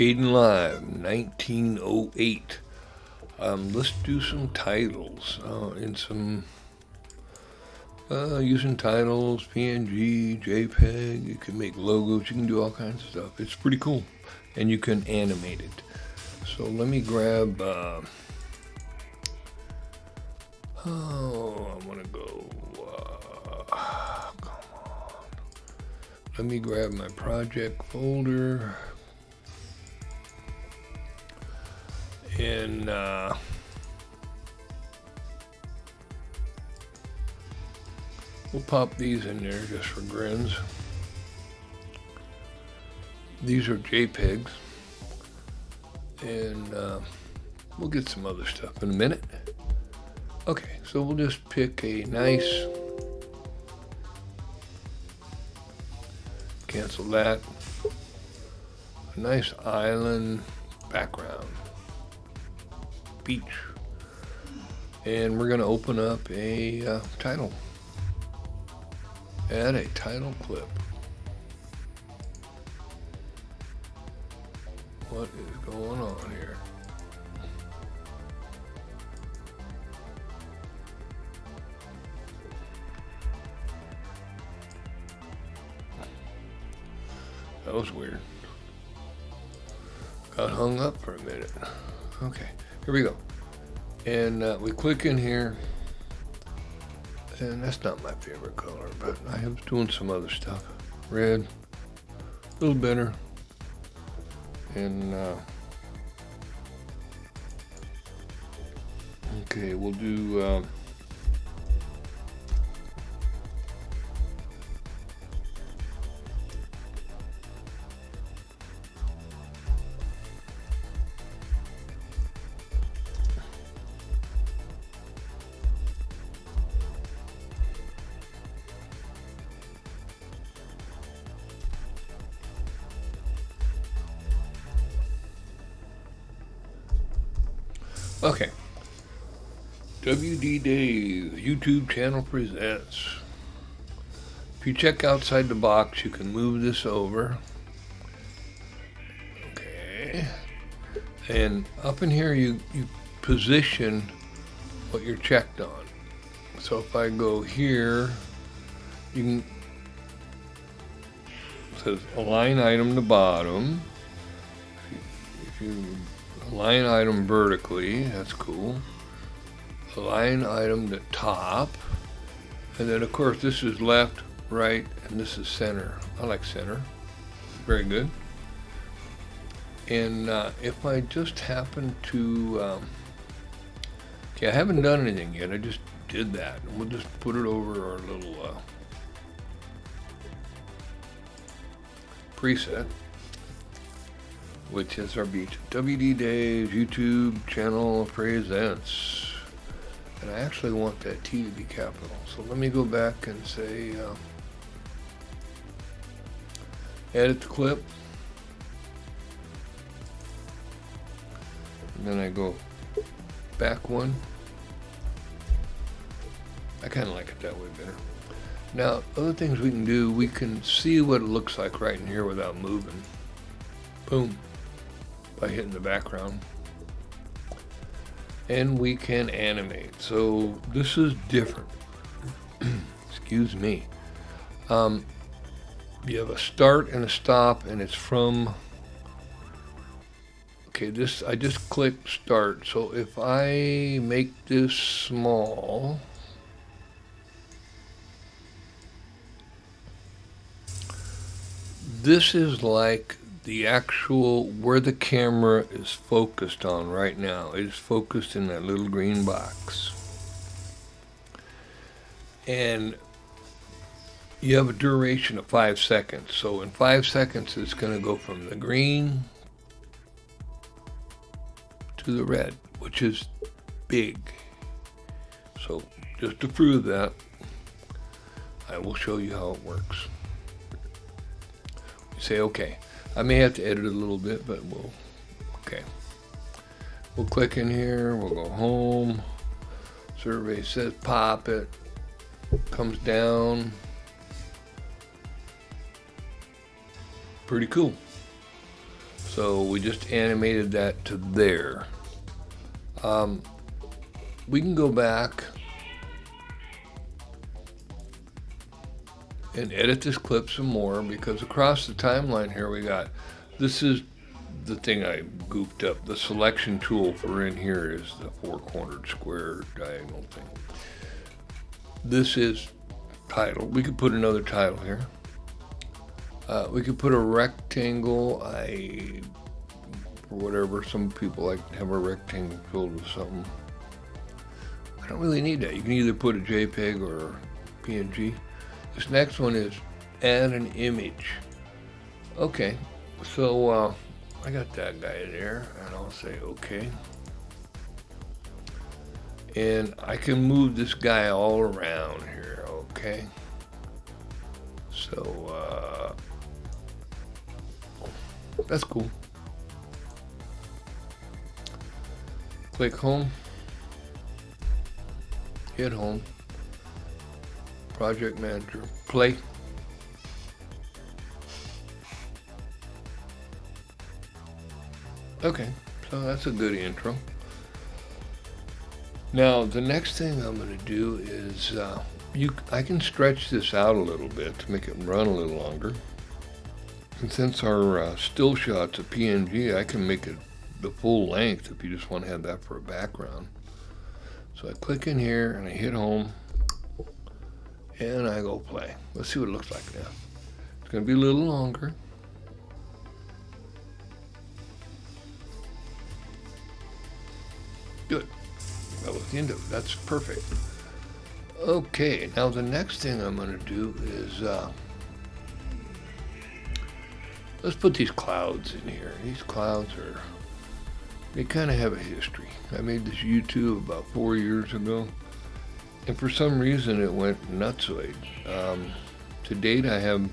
Kdenlive, 1908. Let's do some titles using titles, PNG, JPEG. You can make logos. You can do all kinds of stuff. It's pretty cool, and you can animate it. So let me grab. I want to go. Come on. Let me grab my project folder. And we'll pop these in there just for grins. These are JPEGs, and we'll get some other stuff in a minute. Okay, so we'll just pick a nice, cancel that, a nice island background. Beach, and we're going to open up a title. Add a title clip. What is going on here? That was weird. Got hung up for a minute. Okay. Here we go. And we click in here, and that's not my favorite color, but I was doing some other stuff. Red, a little better, and okay, we'll do okay. WD Dave YouTube channel presents. If you check outside the box, you can move this over. Okay. And up in here, you position what you're checked on. So if I go here, you can, it says align item to bottom. If you align item vertically, that's cool. Align item to top. And then of course this is left, right, and this is center. I like center. Very good. And if I just happen to, okay, I haven't done anything yet. I just did that. And we'll just put it over our little preset, which is our beach. WD Dave's YouTube channel presents. And I actually want that T to be capital. So let me go back and say, edit the clip. And then I go back one. I kind of like it that way better. Now, other things we can do, we can see what it looks like right in here without moving. Boom. By hitting the background. And we can animate. So this is different. Excuse me. You have a start and a stop, and it's from, okay, this, I just clicked start. So if I make this small, this is like the actual, where the camera is focused on right now. It is focused in that little green box. And you have a duration of 5 seconds. So in 5 seconds, it's going to go from the green to the red, which is big. So just to prove that, I will show you how it works. You say, okay. I may have to edit it a little bit, but we'll, okay. We'll click in here, we'll go home. Survey says pop it, comes down. Pretty cool. So we just animated that to there. We can go back and edit this clip some more, because across the timeline here we got, this is the thing I goofed up. The selection tool for in here is the four-cornered square diagonal thing. This is title. We could put another title here. We could put a rectangle. Or whatever, some people like to have a rectangle filled with something. I don't really need that. You can either put a JPEG or PNG. This next one is add an image. Okay, so I got that guy there, and I'll say okay. And I can move this guy all around here, okay? So, that's cool. Click home, hit home, project manager, play. Okay, so that's a good intro. Now the next thing I'm going to do is I can stretch this out a little bit to make it run a little longer. And since our still shot's a PNG, I can make it the full length if you just want to have that for a background. So I click in here and I hit home and I go play. Let's see what it looks like now. It's going to be a little longer. Good. That was the end of it. That's perfect. Okay, now the next thing I'm going to do is let's put these clouds in here. These clouds they kind of have a history. I made this YouTube about 4 years ago, and for some reason it went nutsoid. To date, I have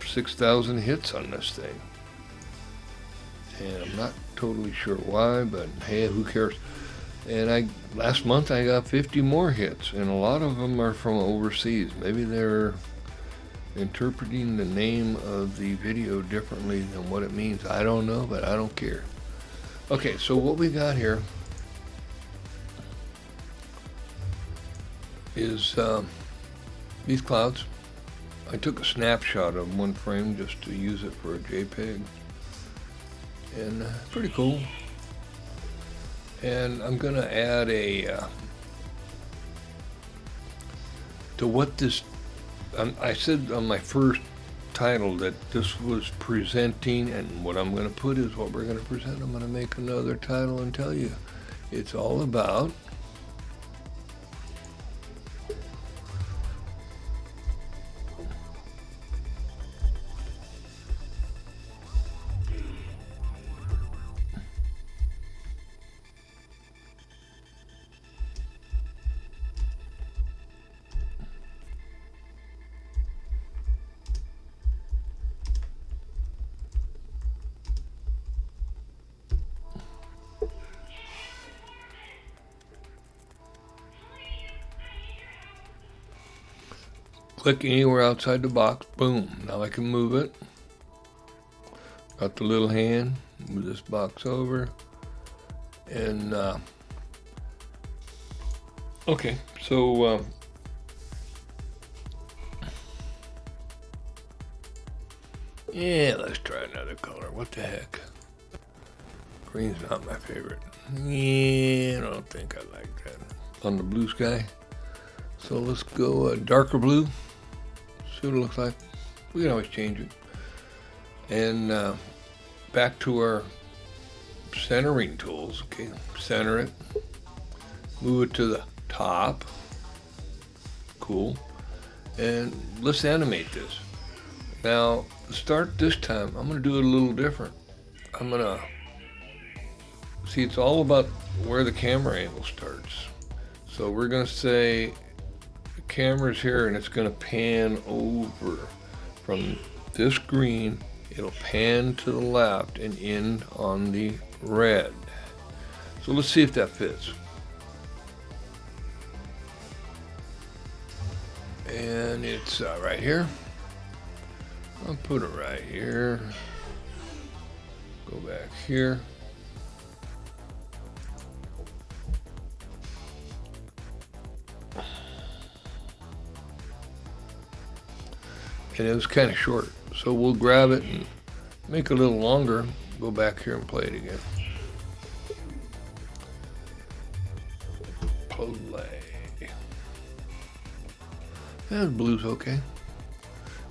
6,000 hits on this thing, and I'm not totally sure why, but hey, who cares? And last month I got 50 more hits, and a lot of them are from overseas. Maybe they're interpreting the name of the video differently than what it means. I don't know, but I don't care. Okay, so what we got here is these clouds. I took a snapshot of one frame just to use it for a JPEG, and pretty cool. And I'm gonna add to what this, I said on my first title that this was presenting, and what I'm going to put is what we're going to present. I'm going to make another title and tell you it's all about click anywhere outside the box. Boom. Now I can move it. Got the little hand. Move this box over. And okay, so yeah, let's try another color. What the heck? Green's not my favorite. Yeah, I don't think I like that on the blue sky. So let's go darker blue. See what it looks like. We can always change it. And back to our centering tools. Okay, center it. Move it to the top. Cool. And let's animate this. Now, to start this time, I'm going to do it a little different. I'm going to see, it's all about where the camera angle starts. So we're going to say the camera's here, and it's going to pan over from this green. It'll pan to the left and end on the red. So let's see if that fits. And it's right here. I'll put it right here. Go back here. And it was kind of short, so we'll grab it and make it a little longer. Go back here and play it again. Play. Yeah, the blue's okay.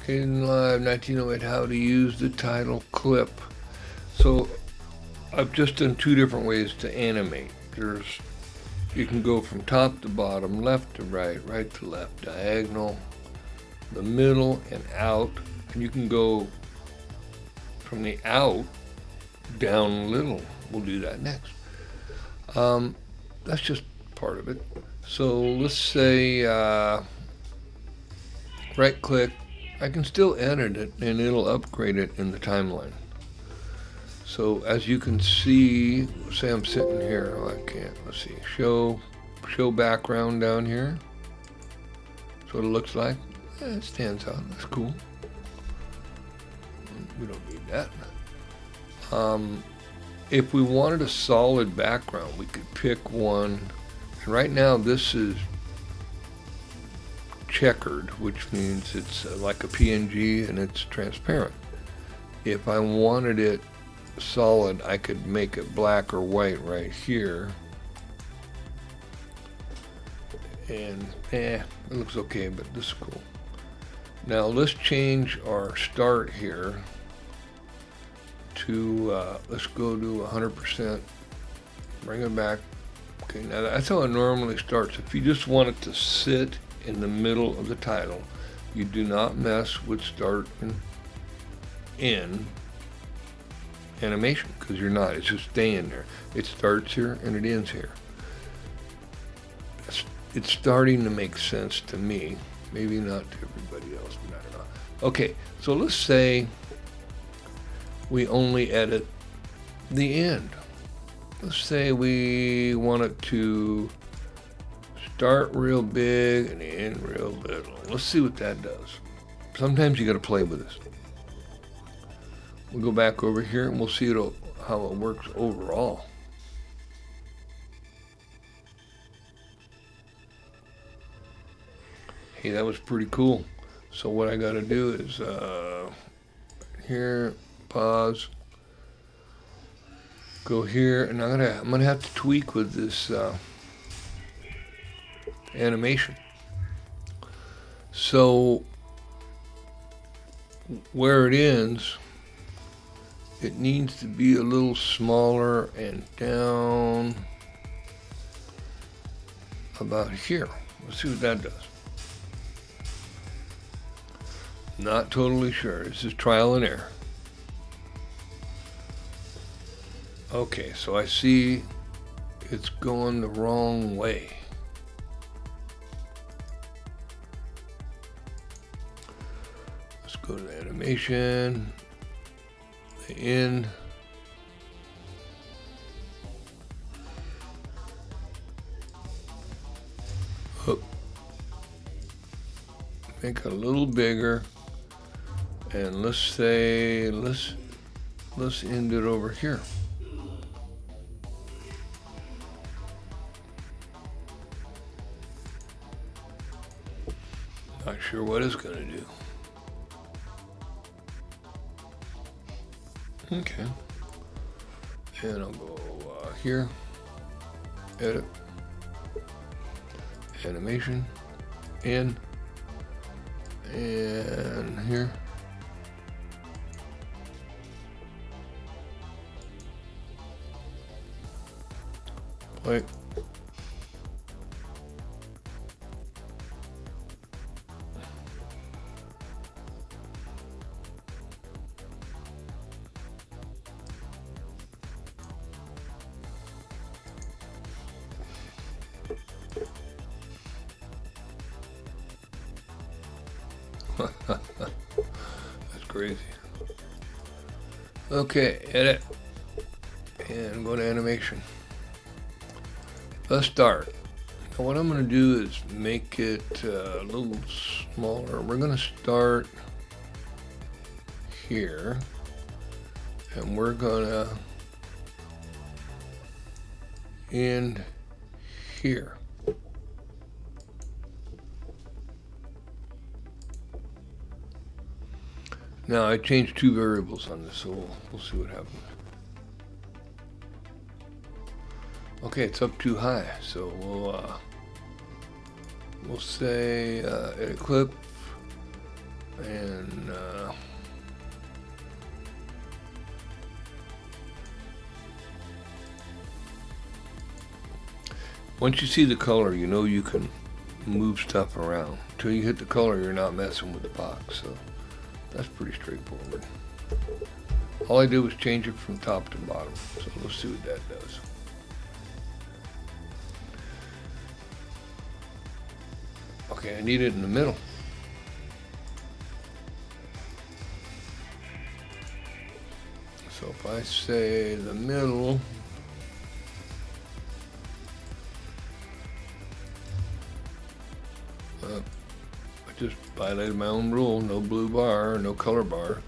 Kdenlive 1908, how to use the title clip. So I've just done two different ways to animate. You can go from top to bottom, left to right, right to left, diagonal, the middle, and out. And you can go from the out down a little. We'll do that next. That's just part of it. So let's say right click. I can still edit it and it'll upgrade it in the timeline. So as you can see, say I'm sitting here. Oh, I can't. Let's see. Show background down here. That's what it looks like. Yeah, it stands out. That's cool. We don't need that. If we wanted a solid background, we could pick one. And right now this is checkered, which means it's like a PNG and it's transparent. If I wanted it solid, I could make it black or white right here. And it looks okay, but this is cool. Now let's change our start here to, let's go to 100%, bring it back. Okay, now that's how it normally starts. If you just want it to sit in the middle of the title, you do not mess with start and end animation, because you're not. It's just staying there. It starts here and it ends here. It's starting to make sense to me. Maybe not to everybody else, but I don't know. Okay, so let's say we only edit the end. Let's say we want it to start real big and end real little. Let's see what that does. Sometimes you got to play with this. We'll go back over here and we'll see how it works overall. Hey, that was pretty cool. So what I got to do is here, pause, go here, and I'm gonna have to tweak with this animation. So where it ends, it needs to be a little smaller and down about here. Let's see what that does. Not totally sure. This is trial and error. Okay, so I see it's going the wrong way. Let's go to animation, the end. Hook. Make it a little bigger. And let's say, let's end it over here. Not sure what it's going to do. Okay. And I'll go here, edit, animation, in, and here. Play. That's crazy. Okay, edit, and go to animation. Let's start. Now what I'm going to do is make it a little smaller. We're going to start here, And we're gonna end here. Now I changed 2 variables on this, so we'll see what happens. Okay, it's up too high, so we'll say edit clip, and once you see the color, you know you can move stuff around. Until you hit the color, you're not messing with the box, so that's pretty straightforward. All I did was change it from top to bottom, so let's see what that does. Okay, I need it in the middle. So if I say the middle, I just violated my own rule, no blue bar, no color bar,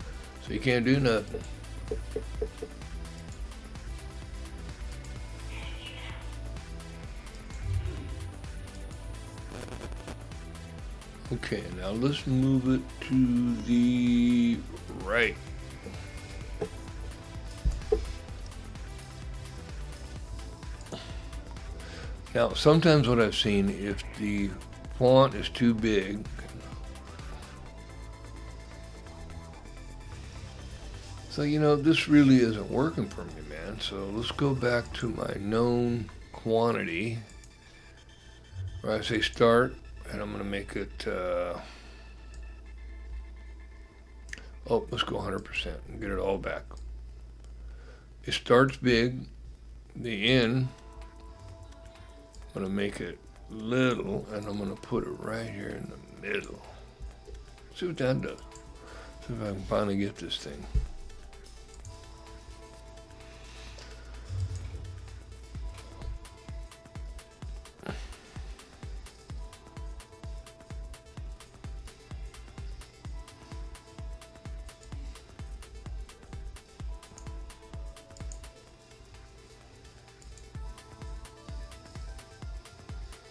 so you can't do nothing. Okay, now let's move it to the right. Now, sometimes what I've seen, if the font is too big, so you know, this really isn't working for me, man. So let's go back to my known quantity, where I say start, and I'm going to make it, let's go 100% and get it all back. It starts big, the end, I'm going to make it little, and I'm going to put it right here in the middle. See what that does. See if I can finally get this thing.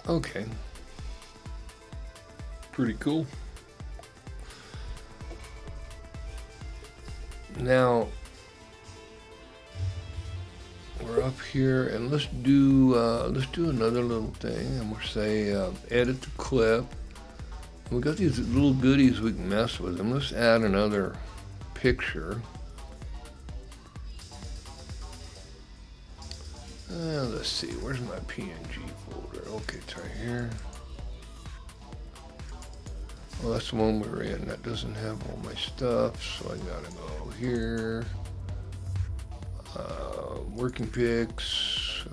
Okay, pretty cool. Now we're up here, and let's do another little thing, and we'll say edit the clip. We got these little goodies we can mess with them. Let's add another picture. Let's see, where's my PNG folder? Okay, it's right here. Well, that's the one we were in. That doesn't have all my stuff, so I gotta go here. Working pics.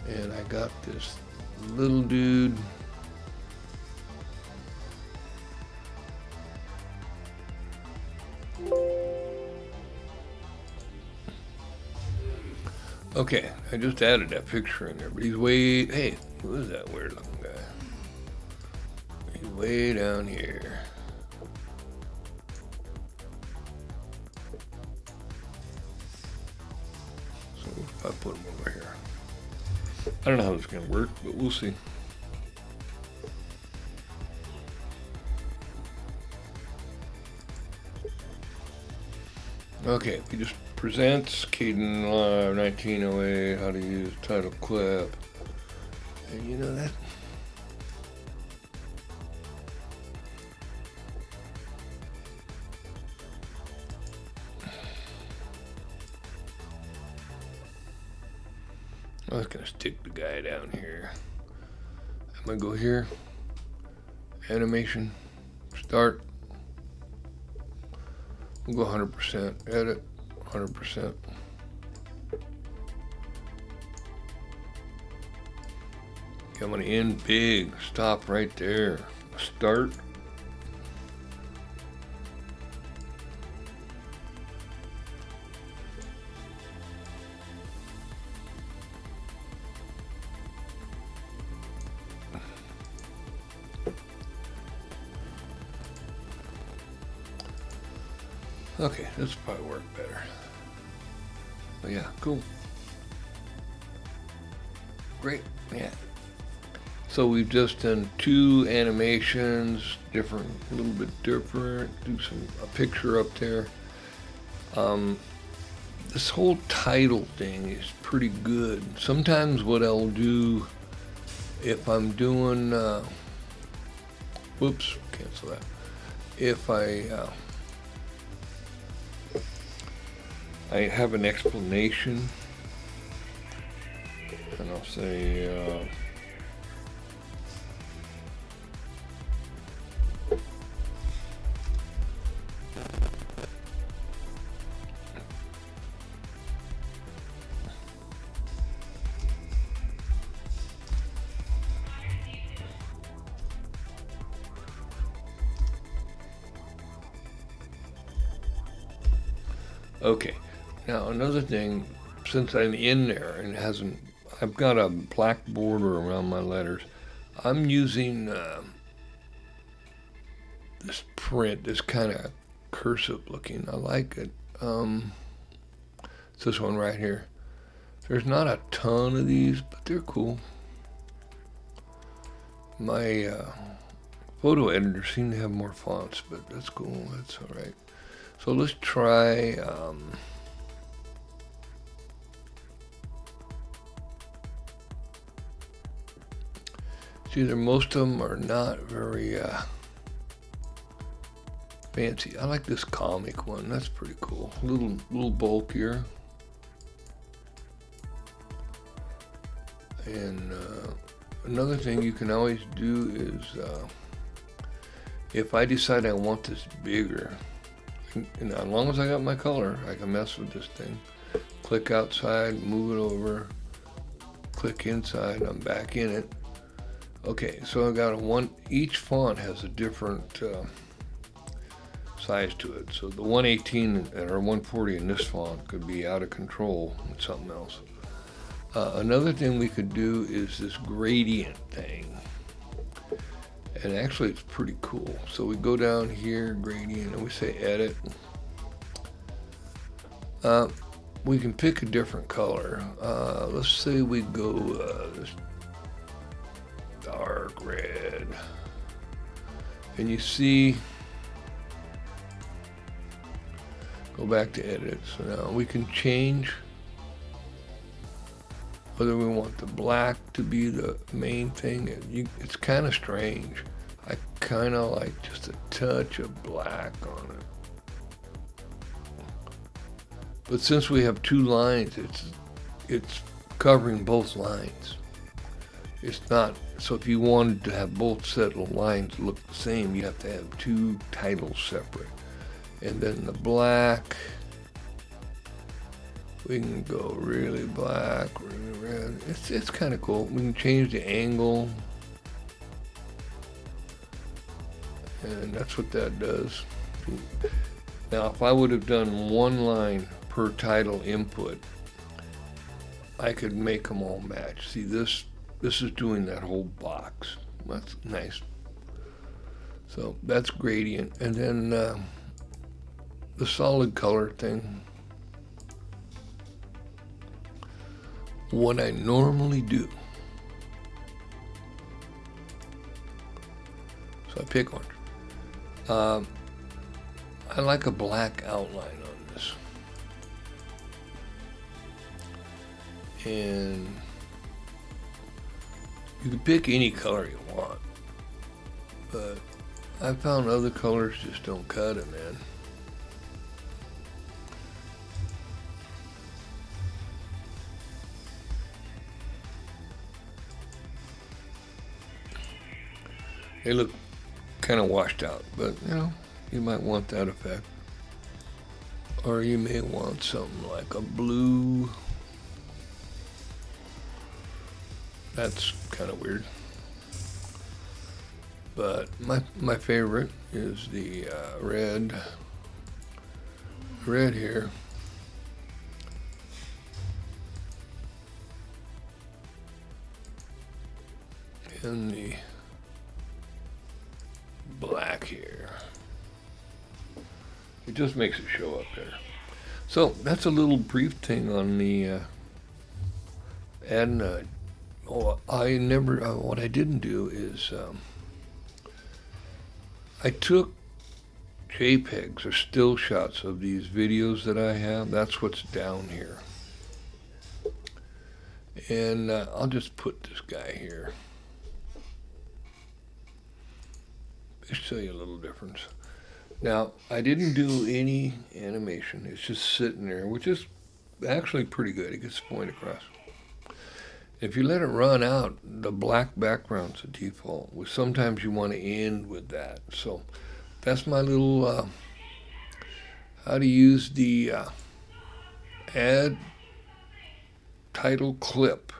And I got this little dude. Okay, I just added that picture in there, but he's way, hey, who is that weird looking guy? He's way down here. So I put him over here. I don't know how this is gonna work, but we'll see. Okay, we just presents Kdenlive 1908, how to use title clip. And you know that. I was gonna stick the guy down here. I'm gonna go here, animation, start. We'll go 100%, edit, 100%. Okay, I'm gonna end big, stop right there, start. Okay, this will probably work better. But yeah, cool. Great, yeah. So we've just done 2 animations, different, a little bit different. Do a picture up there. This whole title thing is pretty good. Sometimes what I'll do if I'm doing, whoops, cancel that. If I have an explanation, and I'll say, okay. Now another thing, since I'm in there and I've got a black border around my letters. I'm using this print, this kind of cursive looking. I like it. It's this one right here. There's not a ton of these, but they're cool. My photo editor seemed to have more fonts, but that's cool. That's all right. So let's try. See, most of them are not very fancy. I like this comic one. That's pretty cool. A little bulkier. And another thing you can always do is if I decide I want this bigger, and as long as I got my color, I can mess with this thing. Click outside, move it over, click inside, I'm back in it. Okay, so I've got each font has a different size to it. So the 118 or 140 in this font could be out of control with something else. Another thing we could do is this gradient thing. And actually it's pretty cool. So we go down here, gradient, and we say edit. We can pick a different color. Let's say we go this dark red. And you see, go back to edit. So now we can change whether we want the black to be the main thing. It's kind of strange. I kind of like just a touch of black on it. But since we have 2 lines, it's covering both lines. It's not, so if you wanted to have both set of lines look the same, you have to have 2 titles separate. And then the black, we can go really black, really red. It's kind of cool. We can change the angle. And that's what that does. Now, if I would have done 1 line per title input, I could make them all match. See, this is doing that whole box. That's nice. So that's gradient. And then the solid color thing. What I normally do, so I pick one. I like a black outline on this. And you can pick any color you want, but I found other colors just don't cut it, man. They look kind of washed out, but you know, you might want that effect. Or you may want something like a blue. That's kind of weird. But my favorite is the red here. And the black here. It just makes it show up there. So that's a little brief thing on the add. Oh, I never. What I didn't do is I took JPEGs or still shots of these videos that I have. That's what's down here. And I'll just put this guy here. Just show you a little difference. Now, I didn't do any animation. It's just sitting there, which is actually pretty good. It gets the point across. If you let it run out, the black background's the default. Well, sometimes you want to end with that. So that's my little how to use the add title clip.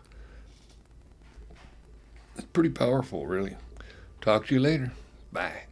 It's pretty powerful, really. Talk to you later. Bye.